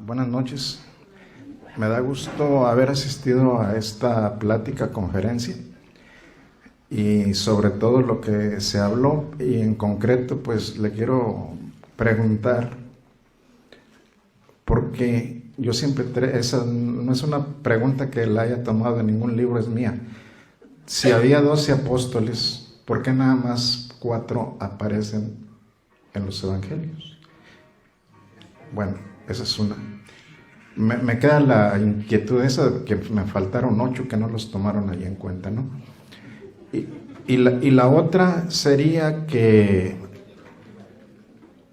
Buenas noches. Me da gusto haber asistido a esta plática, conferencia, y sobre todo lo que se habló, y en concreto pues le quiero preguntar, porque yo siempre, esa no es una pregunta que la haya tomado de ningún libro, es mía. Si había 12 apóstoles, ¿por qué nada más 4 aparecen en los evangelios? Bueno, esa es una. Me queda la inquietud esa de que me faltaron 8 que no los tomaron allí en cuenta, ¿no? Y la otra sería que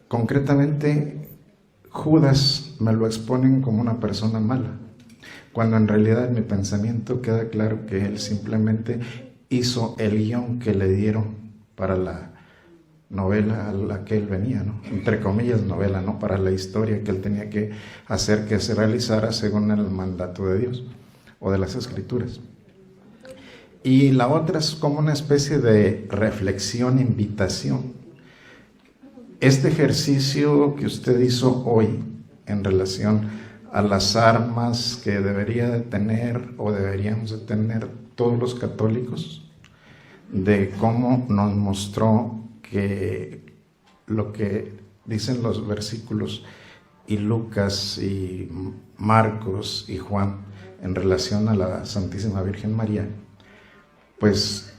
concretamente Judas me lo exponen como una persona mala, cuando en realidad en mi pensamiento queda claro que él simplemente hizo el guión que le dieron para la novela a la que él venía, ¿no? Entre comillas novela, ¿no? Para la historia que él tenía que hacer que se realizara según el mandato de Dios o de las Escrituras. Y la otra es como una especie de reflexión, invitación. Este ejercicio que usted hizo hoy en relación a las armas que debería de tener o deberíamos de tener todos los católicos, de cómo nos mostró que lo que dicen los versículos y Lucas y Marcos y Juan en relación a la Santísima Virgen María, pues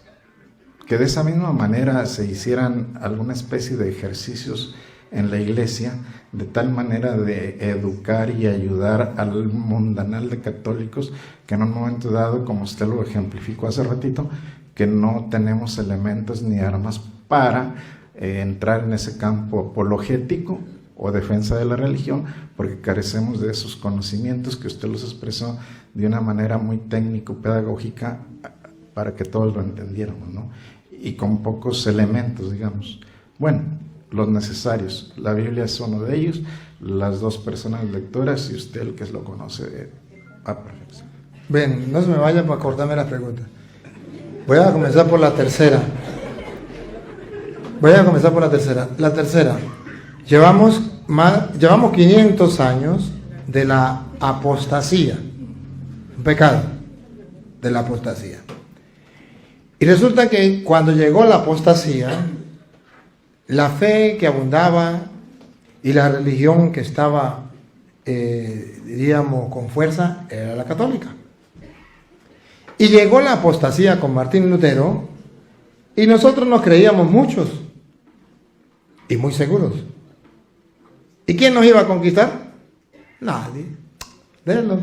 que de esa misma manera se hicieran alguna especie de ejercicios en la iglesia, de tal manera de educar y ayudar al mundanal de católicos que en un momento dado, como usted lo ejemplificó hace ratito, que no tenemos elementos ni armas para entrar en ese campo apologético o defensa de la religión, porque carecemos de esos conocimientos que usted los expresó de una manera muy técnico-pedagógica para que todos lo entendiéramos, ¿no? Y con pocos elementos, digamos. Bueno, los necesarios. La Biblia es uno de ellos, las 2 personas lectoras y usted el que lo conoce a perfección. Bien, no se me vaya para cortarme las preguntas. Voy a comenzar por la tercera. La tercera. Llevamos 500 años de la apostasía. Un pecado de la apostasía. Y resulta que cuando llegó la apostasía, la fe que abundaba y la religión que estaba, diríamos, con fuerza, era la católica. Y llegó la apostasía con Martín Lutero, y nosotros nos creíamos muchos y muy seguros. ¿Y quién nos iba a conquistar? Nadie. Déjenlo.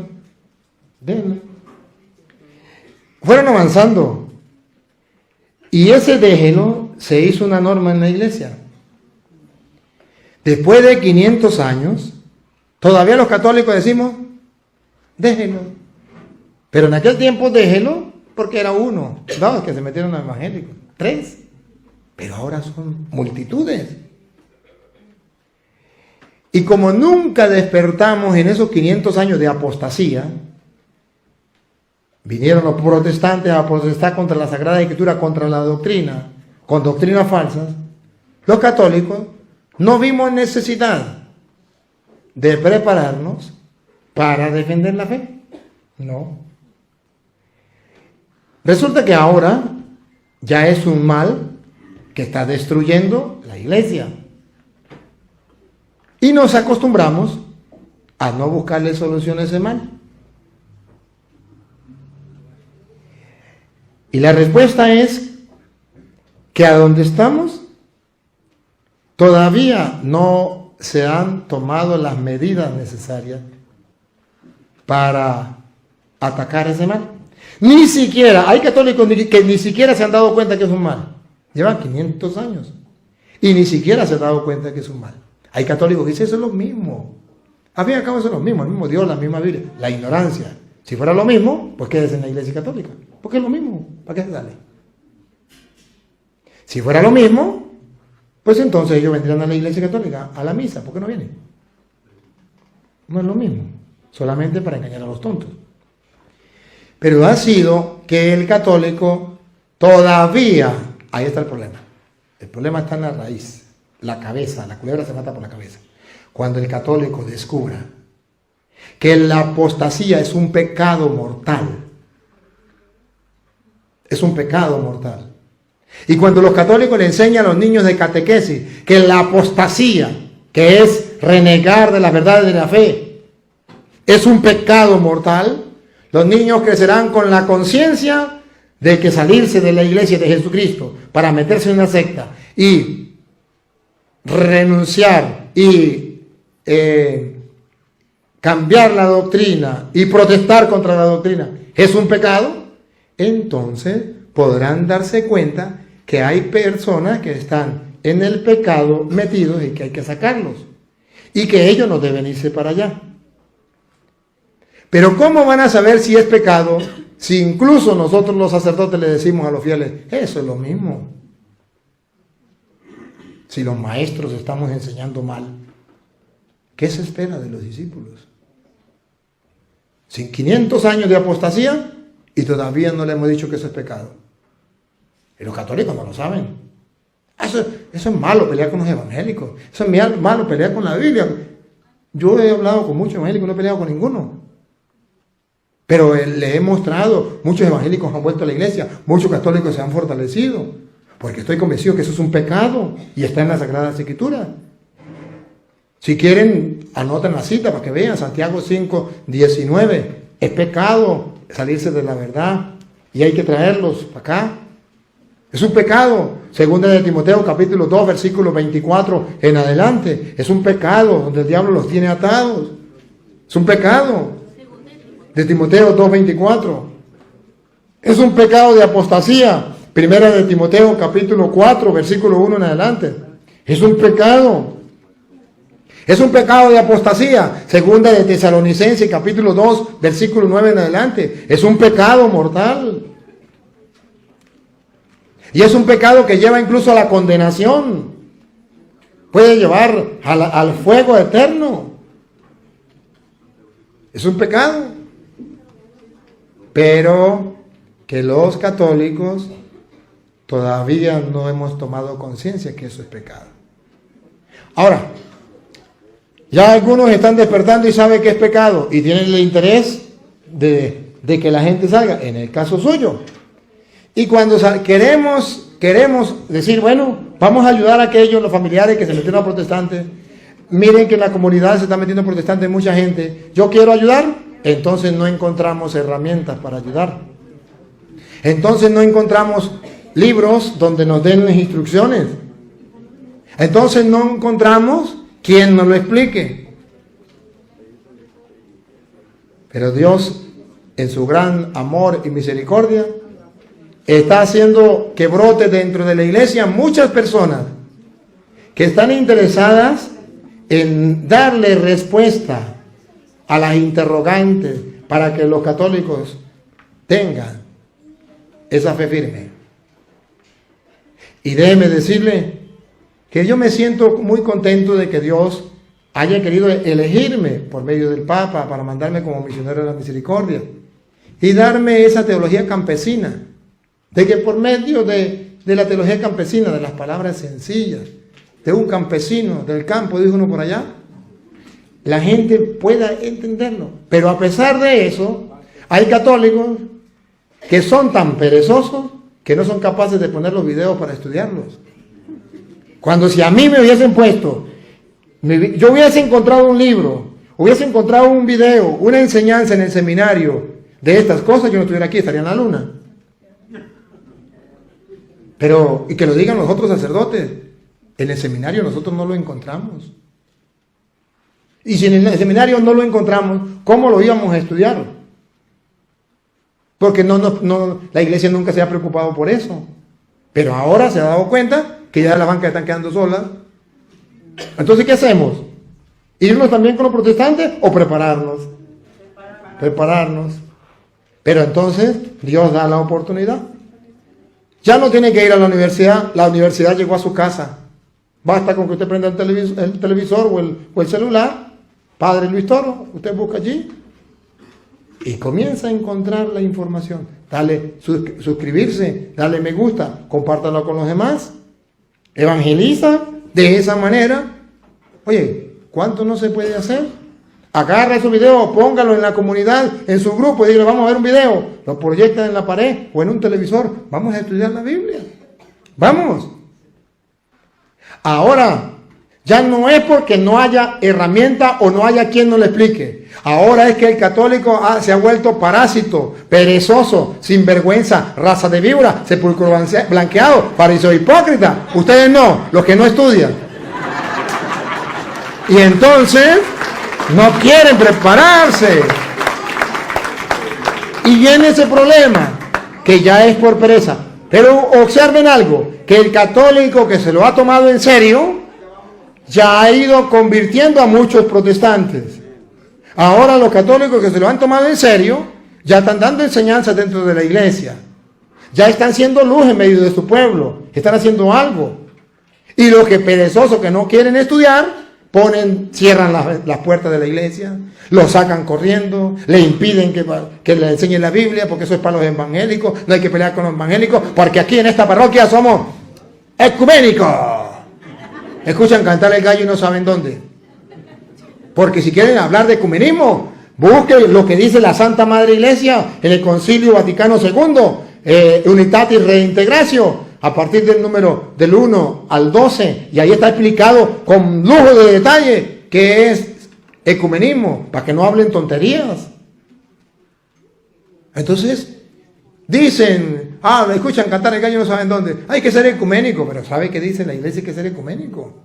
Fueron avanzando. Y ese déjelo se hizo una norma en la iglesia. Después de 500 años, todavía los católicos decimos, déjelo. Pero en aquel tiempo déjelo porque era uno, 2 que se metieron a evangélicos, 3. Pero ahora son multitudes. Y como nunca despertamos en esos 500 años de apostasía, vinieron los protestantes a protestar contra la Sagrada Escritura, contra la doctrina, con doctrinas falsas. Los católicos no vimos necesidad de prepararnos para defender la fe. No. Resulta que ahora ya es un mal que está destruyendo la iglesia. Y nos acostumbramos a no buscarle soluciones a ese mal. Y la respuesta es que a donde estamos todavía no se han tomado las medidas necesarias para atacar ese mal. Ni siquiera, hay católicos que ni siquiera se han dado cuenta que es un mal. Llevan 500 años y ni siquiera se han dado cuenta que es un mal. Hay católicos que dicen eso es lo mismo. A fin y al cabo eso es lo mismo, el mismo Dios, la misma Biblia. La ignorancia. Si fuera lo mismo, pues quédese en la iglesia católica. Porque es lo mismo. ¿Para qué se sale? Si fuera lo mismo, pues entonces ellos vendrían a la iglesia católica, a la misa. ¿Por qué no vienen? No es lo mismo. Solamente para engañar a los tontos. Pero ha sido que el católico todavía, ahí está el problema. El problema está en la raíz, la cabeza, la culebra se mata por la cabeza. Cuando el católico descubra que la apostasía es un pecado mortal. Es un pecado mortal. Y cuando los católicos le enseñan a los niños de catequesis que la apostasía, que es renegar de las verdades de la fe, es un pecado mortal, los niños crecerán con la conciencia de que salirse de la iglesia de Jesucristo para meterse en una secta y renunciar y cambiar la doctrina y protestar contra la doctrina es un pecado. Entonces podrán darse cuenta que hay personas que están en el pecado metidos y que hay que sacarlos y que ellos no deben irse para allá. Pero ¿cómo van a saber si es pecado si incluso nosotros los sacerdotes le decimos a los fieles, eso es lo mismo? Si los maestros estamos enseñando mal, ¿qué se espera de los discípulos? Sin 500 años de apostasía y todavía no le hemos dicho que eso es pecado. Y los católicos no lo saben. Eso es malo, pelear con los evangélicos. Eso es malo, pelear con la Biblia. Yo he hablado con muchos evangélicos, no he peleado con ninguno. Pero le he mostrado, muchos evangélicos han vuelto a la iglesia, muchos católicos se han fortalecido, porque estoy convencido que eso es un pecado y está en la Sagrada Escritura. Si quieren, anoten la cita para que vean, Santiago 5:19. Es pecado salirse de la verdad y hay que traerlos para acá. Es un pecado. Segunda de Timoteo capítulo 2, versículo 24 en adelante. Es un pecado donde el diablo los tiene atados. Es un pecado. De Timoteo 2:24. Es un pecado de apostasía. Primera de Timoteo capítulo 4, versículo 1 en adelante. Es un pecado. Es un pecado de apostasía. Segunda de Tesalonicenses capítulo 2, versículo 9 en adelante. Es un pecado mortal. Y es un pecado que lleva incluso a la condenación. Puede llevar al fuego eterno. Es un pecado. Pero que los católicos todavía no hemos tomado conciencia que eso es pecado. Ahora, ya algunos están despertando y saben que es pecado y tienen el interés de que la gente salga, en el caso suyo. Y cuando queremos decir, bueno, vamos a ayudar a aquellos, los familiares que se metieron a protestantes, miren que en la comunidad se está metiendo protestantes mucha gente, yo quiero ayudar, entonces no encontramos herramientas para ayudar. Entonces no encontramos libros donde nos den las instrucciones. Entonces no encontramos quien nos lo explique. Pero Dios, en su gran amor y misericordia, está haciendo que brote dentro de la iglesia muchas personas que están interesadas en darle respuesta a las interrogantes para que los católicos tengan esa fe firme. Y déjeme decirle que yo me siento muy contento de que Dios haya querido elegirme por medio del Papa para mandarme como misionero de la misericordia y darme esa teología campesina, de que por medio de la teología campesina, de las palabras sencillas, de un campesino del campo, dijo uno por allá, la gente pueda entenderlo. Pero a pesar de eso, hay católicos que son tan perezosos que no son capaces de poner los videos para estudiarlos. Cuando si a mí me hubiesen puesto, yo hubiese encontrado un libro, hubiese encontrado un video, una enseñanza en el seminario de estas cosas, yo no estuviera aquí, estaría en la luna. Pero, y que lo digan los otros sacerdotes, en el seminario nosotros no lo encontramos. Y si en el seminario no lo encontramos, ¿cómo lo íbamos a estudiar? Porque la iglesia nunca se ha preocupado por eso. Pero ahora se ha dado cuenta que ya las bancas están quedando solas. Entonces, ¿qué hacemos? ¿Irnos también con los protestantes o prepararnos? Prepararnos. Pero entonces Dios da la oportunidad. Ya no tiene que ir a la universidad llegó a su casa. Basta con que usted prenda el televisor o el celular. Padre Luis Toro, usted busca allí y comienza a encontrar la información. Dale suscribirse, dale me gusta, compártalo con los demás. Evangeliza de esa manera. Oye, ¿cuánto no se puede hacer? Agarra su video, póngalo en la comunidad, en su grupo, y dígale, vamos a ver un video. Lo proyectan en la pared o en un televisor. Vamos a estudiar la Biblia. Vamos. Ahora, ya no es porque no haya herramienta o no haya quien nos lo explique. Ahora es que el católico se ha vuelto parásito, perezoso, sinvergüenza, raza de víbora, sepulcro blanqueado, fariseo hipócrita. Ustedes no, los que no estudian. Y entonces no quieren prepararse. Y viene ese problema, que ya es por pereza. Pero observen algo, que el católico que se lo ha tomado en serio, ya ha ido convirtiendo a muchos protestantes. Ahora los católicos que se lo han tomado en serio, ya están dando enseñanzas dentro de la iglesia. Ya están siendo luz en medio de su pueblo. Están haciendo algo. Y los que perezosos que no quieren estudiar, cierran las puertas de la iglesia, lo sacan corriendo, le impiden que le enseñen la Biblia, porque eso es para los evangélicos, no hay que pelear con los evangélicos, porque aquí en esta parroquia somos ecuménicos. Escuchan cantar el gallo y no saben dónde. Porque si quieren hablar de ecumenismo, busquen lo que dice la Santa Madre Iglesia en el Concilio Vaticano II, Unitatis Reintegratio, a partir del número del 1 al 12, y ahí está explicado con lujo de detalle qué es ecumenismo, para que no hablen tonterías. Entonces, dicen, escuchan cantar el gallo y no saben dónde. Hay que ser ecuménico, pero ¿sabe qué dice la iglesia? Hay que ser ecuménico.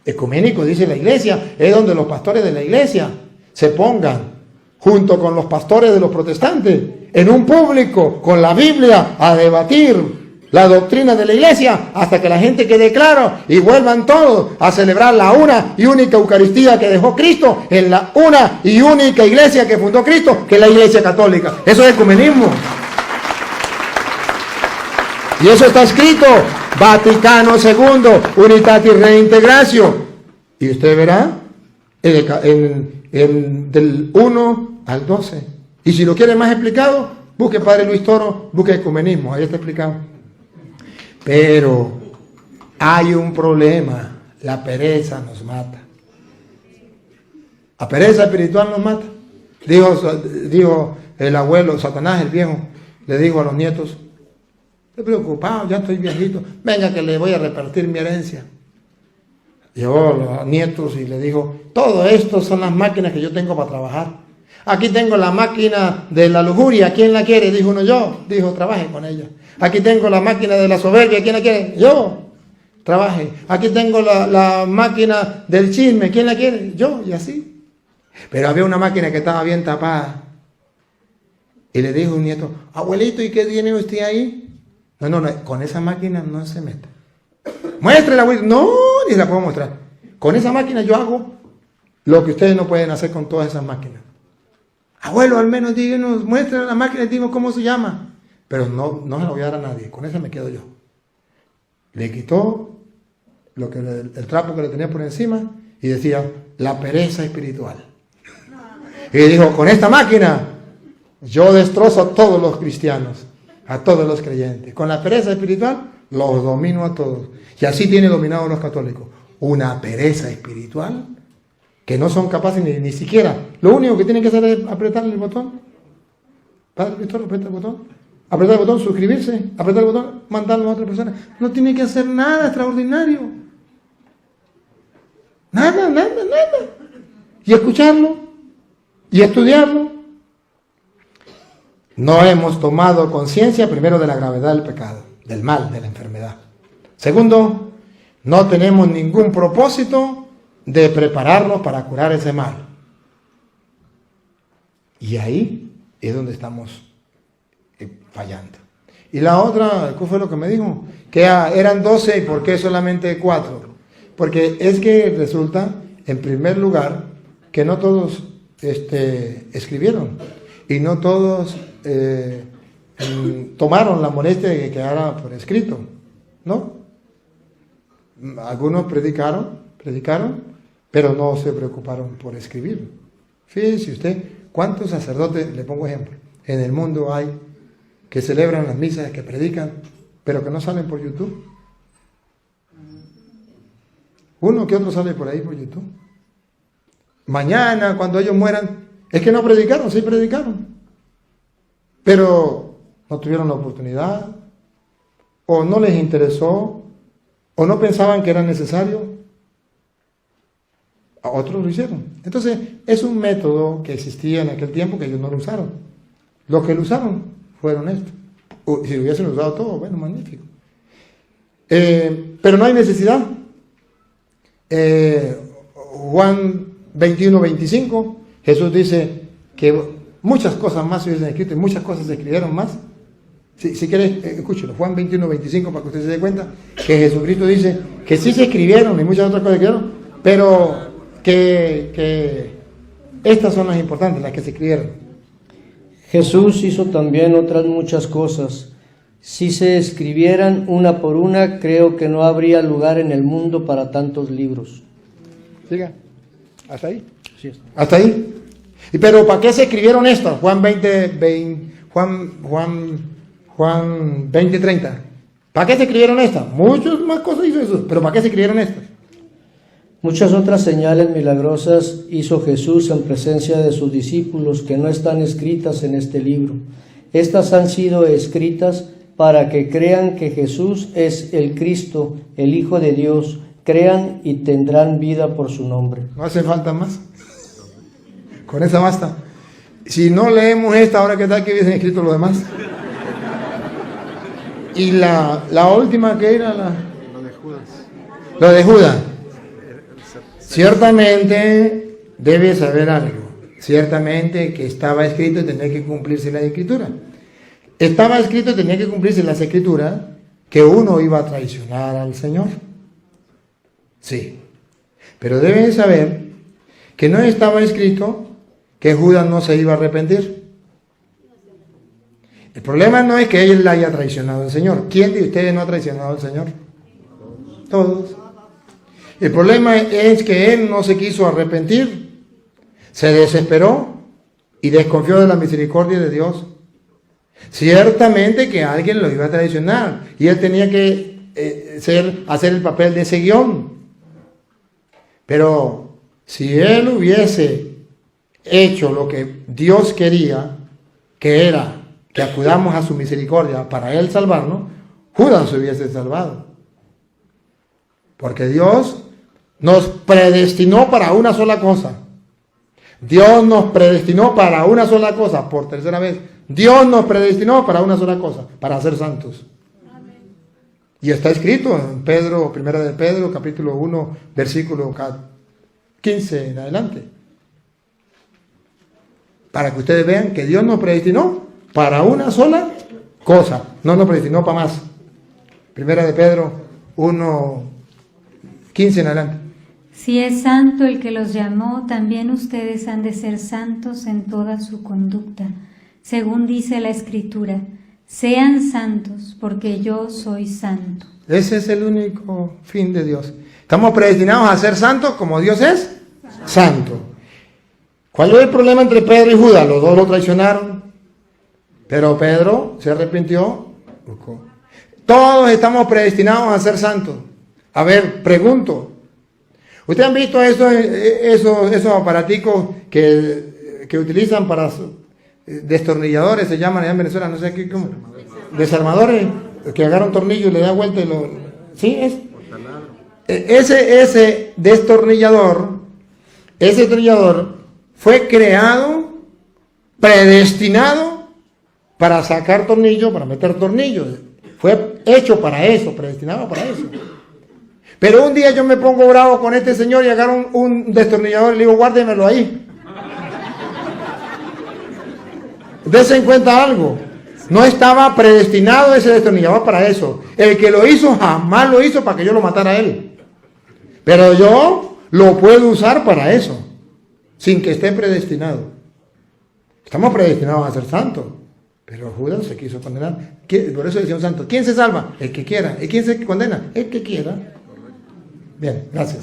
Ecuménico, dice la iglesia, es donde los pastores de la iglesia se pongan junto con los pastores de los protestantes en un público con la Biblia a debatir la doctrina de la iglesia hasta que la gente quede claro y vuelvan todos a celebrar la una y única Eucaristía que dejó Cristo en la una y única iglesia que fundó Cristo, que es la Iglesia Católica. Eso es ecumenismo. Y eso está escrito, Vaticano II, Unitatis Reintegratio. Y usted verá del 1 al 12. Y si lo quiere más explicado, busque Padre Luis Toro, busque ecumenismo, ahí está explicado. Pero hay un problema, la pereza nos mata. La pereza espiritual nos mata. Dijo el abuelo, Satanás, el viejo, le dijo a los nietos, estoy preocupado, ya estoy viejito, venga que le voy a repartir mi herencia. Llevó a los nietos y le dijo, todo esto son las máquinas que yo tengo para trabajar. Aquí tengo la máquina de la lujuria, ¿quién la quiere? Dijo uno, yo. Dijo, trabaje con ella. Aquí tengo la máquina de la soberbia, ¿quién la quiere? Yo. Trabaje. Aquí tengo la máquina del chisme, ¿quién la quiere? Yo. Y así. Pero había una máquina que estaba bien tapada. Y le dijo un nieto, abuelito, ¿y qué tiene usted ahí? No, con esa máquina no se meta. Muéstrela, abuelito. No, ni la puedo mostrar. Con esa máquina yo hago lo que ustedes no pueden hacer con todas esas máquinas. Abuelo, al menos díganos, muéstrenle la máquina y díganos cómo se llama. Pero no se la voy a dar a nadie, con esa me quedo yo. Le quitó el trapo que le tenía por encima y decía, la pereza espiritual. Y dijo, con esta máquina yo destrozo a todos los cristianos, a todos los creyentes. Con la pereza espiritual los domino a todos. Y así tiene dominado a los católicos. Una pereza espiritual que no son capaces ni siquiera. Lo único que tienen que hacer es apretar el botón. Padre Víctor, aprieta el botón. Apretar el botón, suscribirse, apretar el botón, mandarlo a otra persona. No tiene que hacer nada extraordinario. Nada. Y escucharlo, y estudiarlo. No hemos tomado conciencia, primero, de la gravedad del pecado, del mal, de la enfermedad. Segundo, no tenemos ningún propósito de prepararnos para curar ese mal. Y ahí es donde estamos fallando. Y la otra, ¿qué fue lo que me dijo? Que eran 12 y ¿por qué solamente 4? Porque es que resulta, en primer lugar, que no todos escribieron y no todos tomaron la molestia de que quedara por escrito, ¿no? Algunos predicaron, pero no se preocuparon por escribir. Fíjese usted, ¿cuántos sacerdotes, le pongo ejemplo, en el mundo hay que celebran las misas, que predican, pero que no salen por YouTube? Uno que otro sale por ahí por YouTube. mañana, cuando ellos mueran. Es que no predicaron, sí predicaron, pero no tuvieron la oportunidad, o no les interesó, o no pensaban que era necesario. A otros lo hicieron. Entonces, es un método que existía en aquel tiempo que ellos no lo usaron. Los que lo usaron fueron estos. O, si hubiesen usado todo, bueno, magnífico. Pero no hay necesidad. Juan 21:25, Jesús dice que muchas cosas más se hubiesen escrito y muchas cosas se escribieron más. Si quieres, escúchelo, Juan 21:25, para que usted se dé cuenta que Jesucristo dice que sí se escribieron y muchas otras cosas se escribieron, pero que estas son las importantes, las que se escribieron. Jesús hizo también otras muchas cosas. Si se escribieran una por una, creo que no habría lugar en el mundo para tantos libros. Siga, hasta ahí. Sí, está. Hasta ahí. Pero ¿para qué se escribieron estas? Juan 20:30. ¿Para qué se escribieron estas? Muchas más cosas hizo Jesús, pero ¿para qué se escribieron estas? Muchas otras señales milagrosas hizo Jesús en presencia de sus discípulos que no están escritas en este libro. Estas han sido escritas para que crean que Jesús es el Cristo, el Hijo de Dios, crean y tendrán vida por su nombre. No hace falta más. Con esa basta. Si no leemos esta, ahora que tal que hubiesen escrito lo demás. Y la última que era Lo de Judas. lo de Judas. Ciertamente debe saber algo. Ciertamente que estaba escrito y tenía que cumplirse la escritura. Estaba escrito y tenía que cumplirse las escrituras que uno iba a traicionar al Señor. Sí. Pero deben saber que no estaba escrito que Judas no se iba a arrepentir. El problema no es que él haya traicionado al Señor. ¿Quién de ustedes no ha traicionado al Señor? Todos. El problema es que él no se quiso arrepentir, se desesperó y desconfió de la misericordia de Dios. Ciertamente que alguien lo iba a traicionar y él tenía que hacer el papel de ese guión. Pero si él hubiese hecho lo que Dios quería, que era que acudamos a su misericordia para él salvarnos, Judas se hubiese salvado. Porque Dios nos predestinó para una sola cosa. Dios nos predestinó para una sola cosa, por tercera vez. Dios nos predestinó para una sola cosa, para ser santos. Amén. Y está escrito en Pedro, primera de Pedro, capítulo 1, versículo 15 en adelante. Para que ustedes vean que Dios nos predestinó para una sola cosa, no nos predestinó para más. Primera de Pedro 1, 15 en adelante. Si es santo el que los llamó, también ustedes han de ser santos en toda su conducta, según dice la Escritura, sean santos, porque yo soy santo. Ese es el único fin de Dios. Estamos predestinados a ser santos como Dios es santo. ¿Cuál es el problema entre Pedro y Judas? Los dos lo traicionaron, pero Pedro se arrepintió. Todos estamos predestinados a ser santos. A ver, pregunto. ¿Ustedes han visto esos aparaticos que utilizan para destornilladores, se llaman allá en Venezuela, no sé aquí cómo? Desarmadores, que agarran un tornillo y le da vuelta y lo... ¿Sí? Ese destornillador, fue creado, predestinado para sacar tornillos, para meter tornillos. Fue hecho para eso, predestinado para eso. Pero un día yo me pongo bravo con este señor y agarro un destornillador y le digo, guárdemelo ahí. Dese en cuenta algo. No estaba predestinado ese destornillador para eso. El que lo hizo jamás lo hizo para que yo lo matara a él. Pero yo lo puedo usar para eso, sin que esté predestinado. Estamos predestinados a ser santos. Pero Judas se quiso condenar. Por eso decía un santo, ¿quién se salva? El que quiera. ¿Y quién se condena? El que quiera. Bien, gracias.